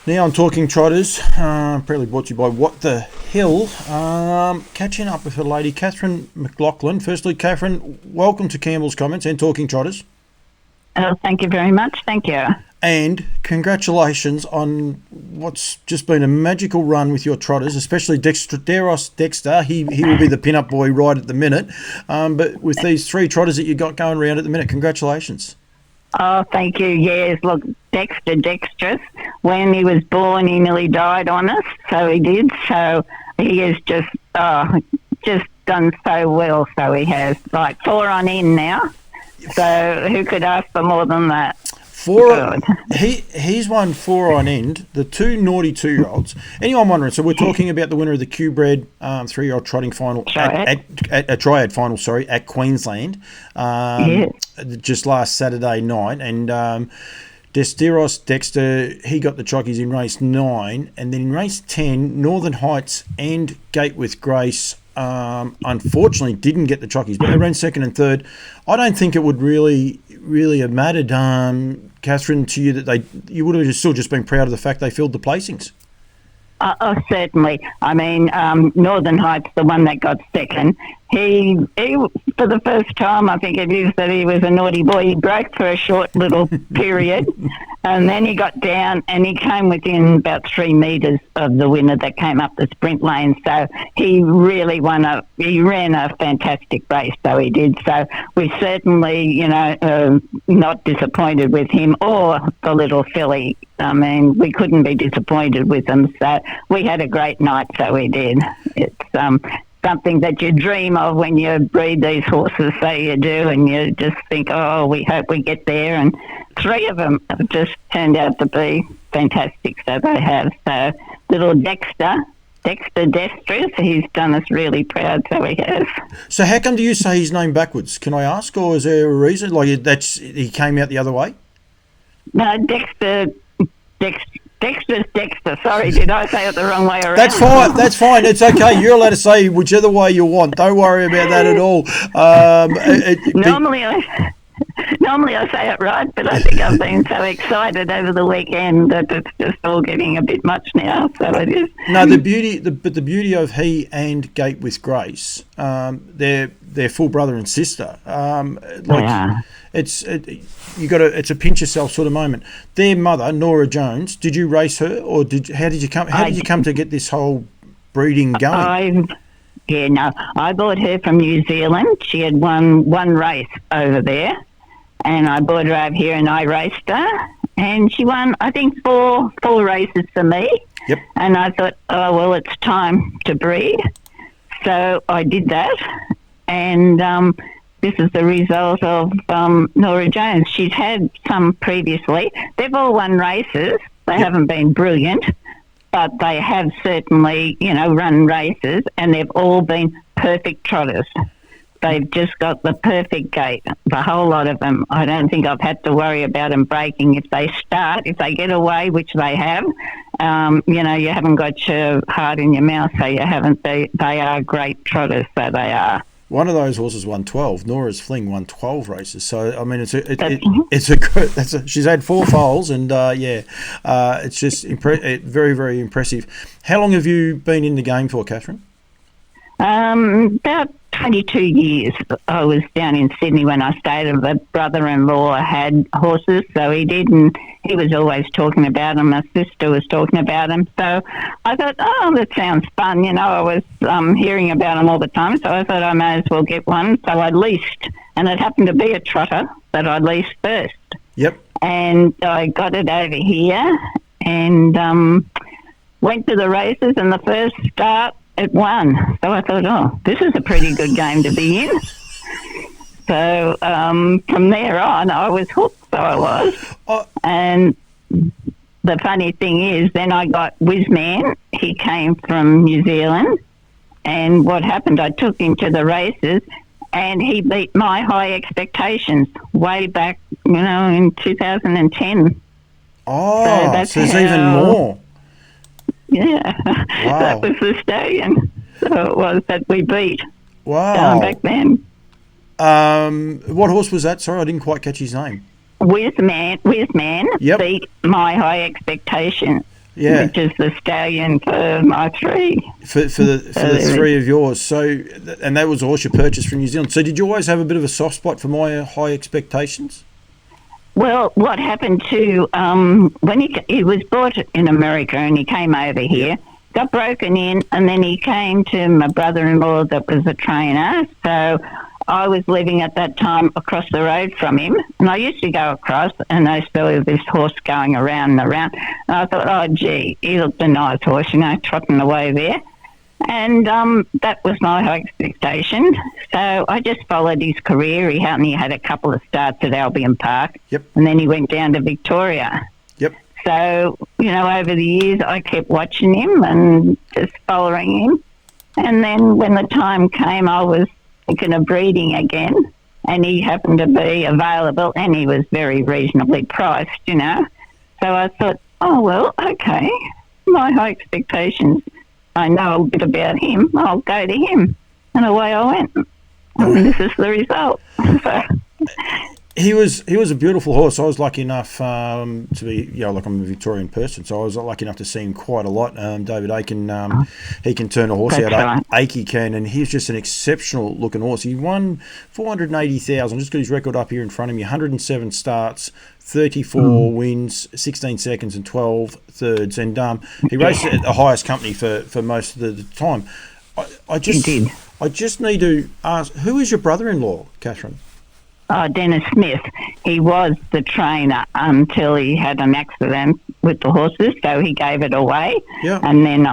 Now on Talking Trotters, proudly brought to you by What the Hill. Catching up with a lady, Kathryn McLachan. Firstly, Kathryn, welcome to Campbell's Comments and Talking Trotters. Thank you very much. Thank you. And congratulations on what's just been a magical run with your trotters, especially Dexter. He will be the pin-up boy right at the minute. But with these three trotters that you got going around at the minute, congratulations. Oh, thank you. Yes, look, Dexterous. When he was born, he nearly died on us, so he did. So he has just done so well. So he has, like, 4 on end now. So who could ask for more than that? He's won 4 on end. The 2 naughty 2-year-olds. Anyone wondering? So we're talking about the winner of the Q-bred 3-year-old trotting final at a triad final. Sorry, at Queensland, just last Saturday night, and Dexter, he got the chockies in race 9, and then in race 10, Northern Heights and Gate with Grace unfortunately didn't get the chockies, but they ran second and third. I don't think it would really have mattered, Kathryn, to you that you would have still just been proud of the fact they filled the placings. Certainly. I mean, Northern Heights, the one that got second, he for the first time, I think it is, that he was a naughty boy. He broke for a short little period, and then he got down and he came within about 3 metres of the winner that came up the sprint lane. So he really he ran a fantastic race, so he did. So we certainly, not disappointed with him or the little filly. I mean, we couldn't be disappointed with them. So we had a great night, so we did. It's something that you dream of when you breed these horses, so you do, and you just think, oh, we hope we get there. And 3 of them have just turned out to be fantastic, so they have. So little Dexterous, he's done us really proud, so he has. So how come do you say his name backwards? Can I ask, or is there a reason? Like he came out the other way? No, Dexter. Sorry, did I say it the wrong way around? That's fine. It's okay. You're allowed to say whichever way you want. Don't worry about that at all. Normally I say it right, but I think I've been so excited over the weekend that it's just all getting a bit much now. So it is. No, the beauty of he and Gate with Grace, they're full brother and sister. It's a pinch yourself sort of moment. Their mother, Nora Jones, did you race her, or how did you come to get this whole breeding going? I bought her from New Zealand. She had won one race over there, and I brought her over here and I raced her, and she won, I think, four races for me. Yep. And I thought, oh well, it's time to breed, so I did that, and this is the result of Nora Jones. She's had some previously. They've all won races. They haven't been brilliant, but they have certainly, run races, and they've all been perfect trotters. They've just got the perfect gait, the whole lot of them. I don't think I've had to worry about them breaking. If they get away, which they have, you haven't got your heart in your mouth, so you haven't. They are great trotters, so they are. One of those horses won 12. Nora's Fling won 12 races. So I mean, she's had 4 foals, and it's just very, very impressive. How long have you been in the game for, Kathryn? About 22 years. I was down in Sydney when I stayed. My brother-in-law had horses, so he did, and he was always talking about them. My sister was talking about them. So I thought, oh, that sounds fun. I was hearing about them all the time, so I thought I may as well get one. So I leased, and it happened to be a trotter that I leased first. Yep. And I got it over here and went to the races, and the first start, it won. So I thought, oh, this is a pretty good game to be in. So from there on, I was hooked, so I was. And the funny thing is, then I got Whizman. He came from New Zealand. And what happened, I took him to the races, and he beat my high expectations way back, in 2010. Oh, so there's even more. Yeah, wow. That was the stallion. So it was that we beat. Wow. Back then. What horse was that? Sorry, I didn't quite catch his name. Whizman Yep. beat my high expectation. Yeah. which is the stallion for my three. For the three of yours. So, and that was a horse you purchased from New Zealand. So did you always have a bit of a soft spot for my high expectations? Well, what happened to when he was bought in America and he came over here, got broken in, and then he came to my brother-in-law that was a trainer. So I was living at that time across the road from him, and I used to go across, and I saw this horse going around and around, and I thought, oh, gee, he looked a nice horse, trotting away there. And that was my high expectation. So I just followed his career. He only had a couple of starts at Albion Park. Yep. And then he went down to Victoria. Yep. So, over the years, I kept watching him and just following him. And then when the time came, I was thinking of breeding again. And he happened to be available, and he was very reasonably priced, So I thought, oh, well, okay, my high expectations, I know a bit about him, I'll go to him. And away I went. And this is the result. So. He was a beautiful horse. I was lucky enough to be, like I'm a Victorian person, so I was lucky enough to see him quite a lot. David Aiken, he can turn a horse out. Right. Akey can, and he's just an exceptional looking horse. He won 480,000. Just got his record up here in front of me. 107 starts, 34 wins, 16 seconds, and 12 thirds. And he raced at the highest company for most of the time. I just need to ask, who is your brother-in-law, Kathryn? Oh, Dennis Smith. He was the trainer until he had an accident with the horses, so he gave it away. Yeah. And then,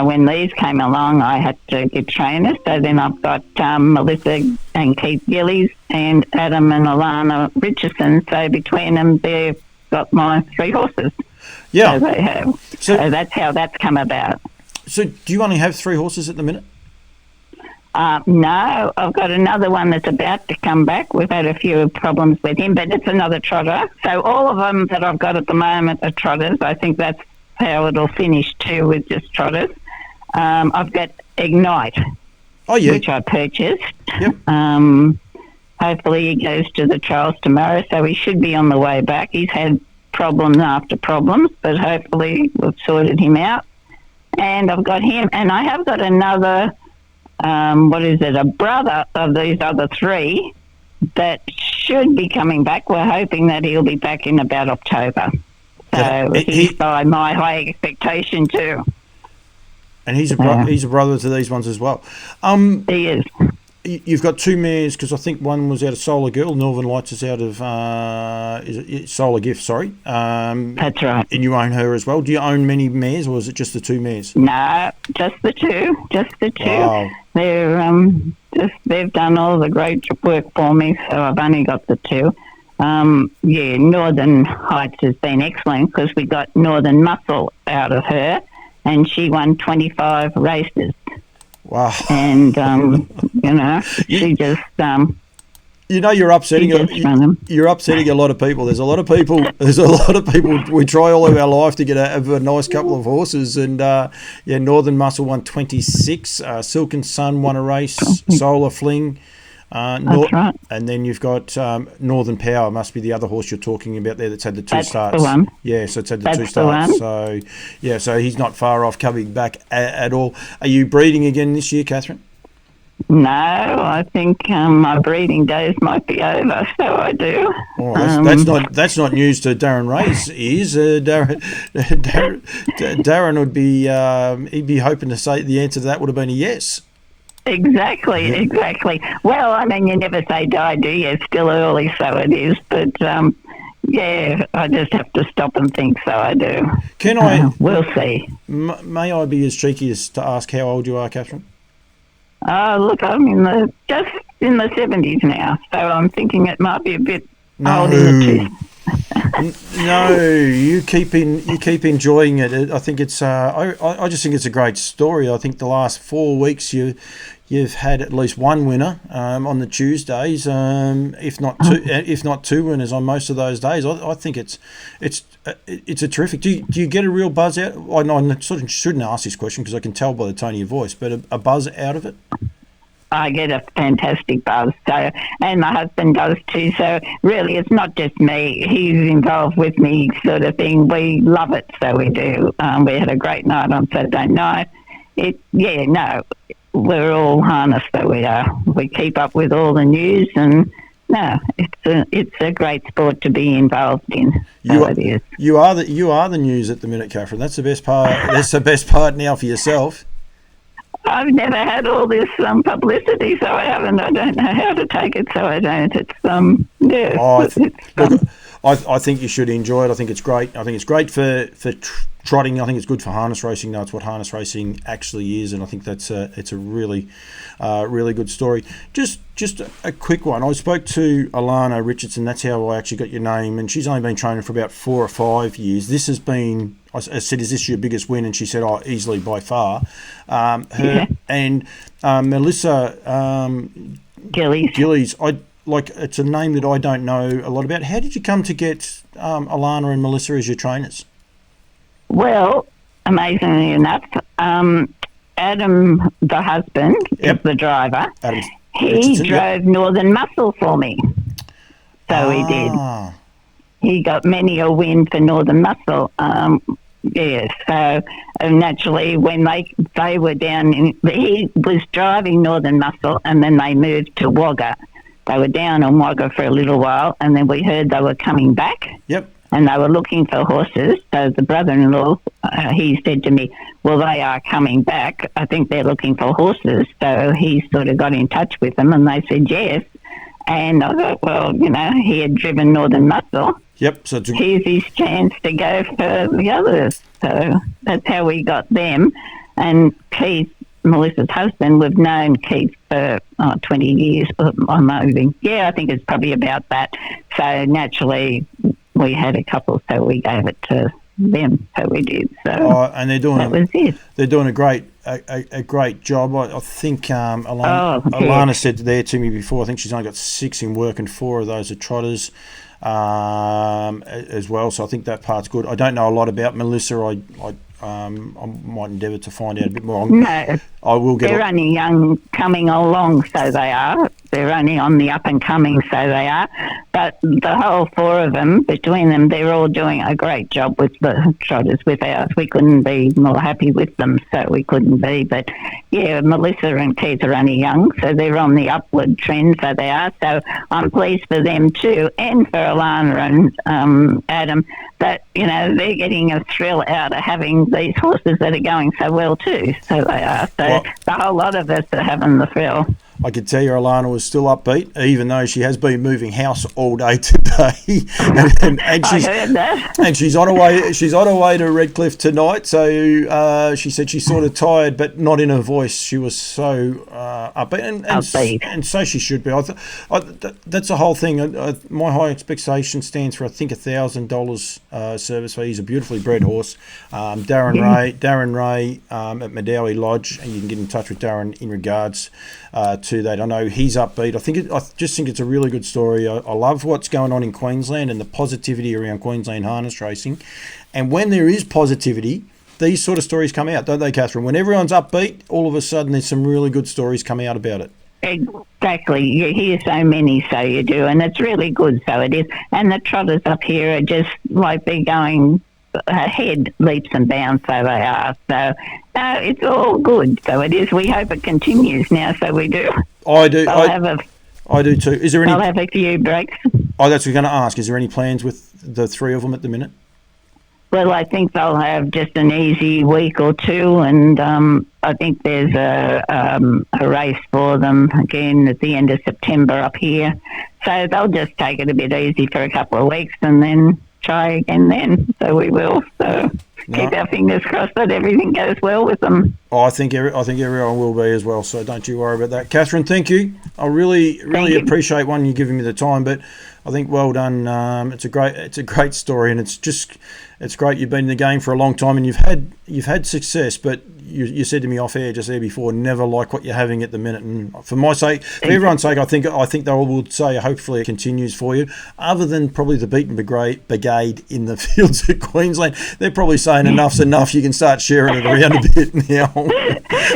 when these came along, I had to get trainers. So then I've got Melissa and Keith Gillies and Adam and Alana Richardson. So between them, they've got my three horses. Yeah. So they have. So that's how that's come about. So do you only have three horses at the minute? No, I've got another one that's about to come back. We've had a few problems with him, but it's another trotter. So all of them that I've got at the moment are trotters. I think that's how it'll finish too, with just trotters. I've got Ignite, which I purchased. Yep. Hopefully he goes to the trials tomorrow, so he should be on the way back. He's had problems after problems, but hopefully we've sorted him out. And I've got him, and I have got another... a brother of these other three that should be coming back. We're hoping that he'll be back in about October. So he's by my high expectation too. And he's a brother to these ones as well. He is. You've got two mares, because I think one was out of Solar Girl. Northern Lights is out of Solar Gift, sorry. That's right. And you own her as well. Do you own many mares, or is it just the two mares? No, just the two. Wow. They've done all the great work for me, so I've only got the two. Northern Heights has been excellent, because we got Northern Muscle out of her, and she won 25 races. Wow. And, she just... you're upsetting you're upsetting a lot of people. There's a lot of people. We try all of our life to have a nice couple of horses, and Northern Muscle won 26. Silk and Sun won a race. Solar Fling. That's right. And then you've got Northern Power. Must be the other horse you're talking about there that's had the two starts. That's the one. Yeah, so it's had the two starts. So so he's not far off coming back at all. Are you breeding again this year, Kathryn? No, I think my breeding days might be over, so I do. Oh, that's not news to Darren Ray's ears. Darren would be he'd be hoping to say the answer to that would have been a yes. Exactly. Well, I mean, you never say die, do you? It's still early, so it is. But I just have to stop and think, so I do. Can I? We'll see. May I be as cheeky as to ask how old you are, Kathryn? Look, I'm just in the 70s now, so I'm thinking it might be a bit old in the tooth. No, you keep enjoying it. I think it's. I just think it's a great story. I think the last 4 weeks you've had at least one winner on the Tuesdays, if not two winners on most of those days. I think it's a terrific. Do you get a real buzz out? I sort of shouldn't ask this question because I can tell by the tone of your voice, but a buzz out of it. I get a fantastic buzz. So, and my husband does too. So really, it's not just me. He's involved with me, sort of thing. We love it, so we do. We had a great night on Saturday night. We're all harnessed, so we are. We keep up with all the news, and no, it's a great sport to be involved in. So it is. You are the news at the minute, Kathryn. That's the best part. That's the best part now for yourself. I've never had all this publicity, so I haven't. I don't know how to take it, so I don't. It's yeah. I think you should enjoy it. I think it's great. I think it's great for trotting. I think it's good for harness racing. That's what harness racing actually is, and I think it's a really good story. Just a quick one. I spoke to Alana Richardson. That's how I actually got your name, and she's only been training for about 4 or 5 years. This has been. I said, "Is this your biggest win?" And she said, "Oh, easily by far." And Melissa Gillies. It's a name that I don't know a lot about. How did you come to get Alana and Melissa as your trainers? Well, amazingly enough, Adam, the husband, is the driver. Adam he drove Northern Muscle for me. So he did. He got many a win for Northern Muscle. So naturally, when they were down he was driving Northern Muscle, and then they moved to Wagga. They were down on Wagga for a little while, and then we heard they were coming back. Yep. And they were looking for horses. So the brother-in-law, he said to me, well, they are coming back. I think they're looking for horses. So he sort of got in touch with them, and they said yes. And I thought, well, he had driven Northern Muscle. Yep. So here's his chance to go for the others. So that's how we got them. And Keith, Melissa's husband, we've known Keith for 20 years. I think it's probably about that. So naturally, we had a couple, so we gave it to them. So we did. So and they're doing that was it. They're doing a great job. I think Alana said there to me before. I think she's only got 6 in work, and 4 of those are trotters as well. So I think that part's good. I don't know a lot about Melissa. I might endeavour to find out a bit more. No, I will get. They're only young, coming along, so they are. They're only on the up and coming, so they are. But the whole 4 of them, between them, they're all doing a great job with the trotters. With ours, we couldn't be more happy with them, so we couldn't be. But yeah, Melissa and Keith are only young, so they're on the upward trend, so they are. So I'm pleased for them too, and for Alana and Adam, that they're getting a thrill out of having these horses that are going so well too. So they are. So the whole lot of us are having the thrill. I could tell you Alana was still upbeat, even though she has been moving house all day today, and she's, I heard that. And she's on her way. She's on her way to Redcliffe tonight. So she said she's sort of tired, but not in her voice. She was so upbeat, and so she should be. That's the whole thing. My high expectation stands for $1,000 service fee. He's a beautifully bred horse. Darren Ray at Medowie Lodge, and you can get in touch with Darren in regards to that. I know he's upbeat. I just think it's a really good story. I love what's going on in Queensland and the positivity around Queensland harness racing. And when there is positivity, these sort of stories come out, don't they, Kathryn? When everyone's upbeat, all of a sudden there's some really good stories come out about it. Exactly. You hear so many, so you do, and it's really good, so it is. And the trotters up here are just like they're going ahead leaps and bounds, so they are. So it's all good, so it is. We hope it continues now, so we do. I do. I do too. Is there any? I'll have a few breaks. Oh, that's what I'm going to ask. Is there any plans with the 3 of them at the minute? Well, I think they'll have just an easy week or 2, and I think there's a race for them again at the end of September up here. So they'll just take it a bit easy for a couple of weeks, and then try again then. So we will. So keep our fingers crossed that everything goes well with them. I think everyone will be as well. So don't you worry about that, Kathryn. Thank you. I really appreciate you giving me the time. But I think well done. It's a great story, and it's great. You've been in the game for a long time, and you've had success, but you said to me off air just there before, never like what you're having at the minute. And for my sake, for everyone's sake, I think they would say hopefully it continues for you. Other than probably the beaten brigade in the fields of Queensland, they're probably saying enough's enough. You can start sharing it around a bit now.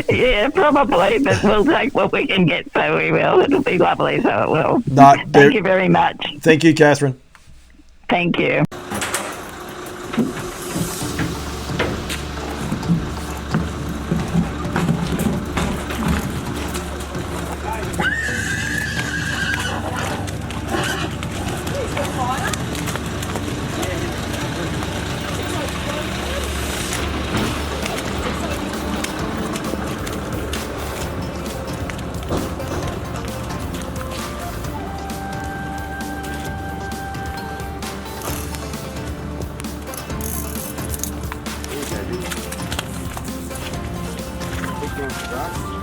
Yeah, probably, but we'll take what we can get, so we will. It'll be lovely, so it will. Thank you very much. Thank you, Kathryn. Thank you. Big game for us.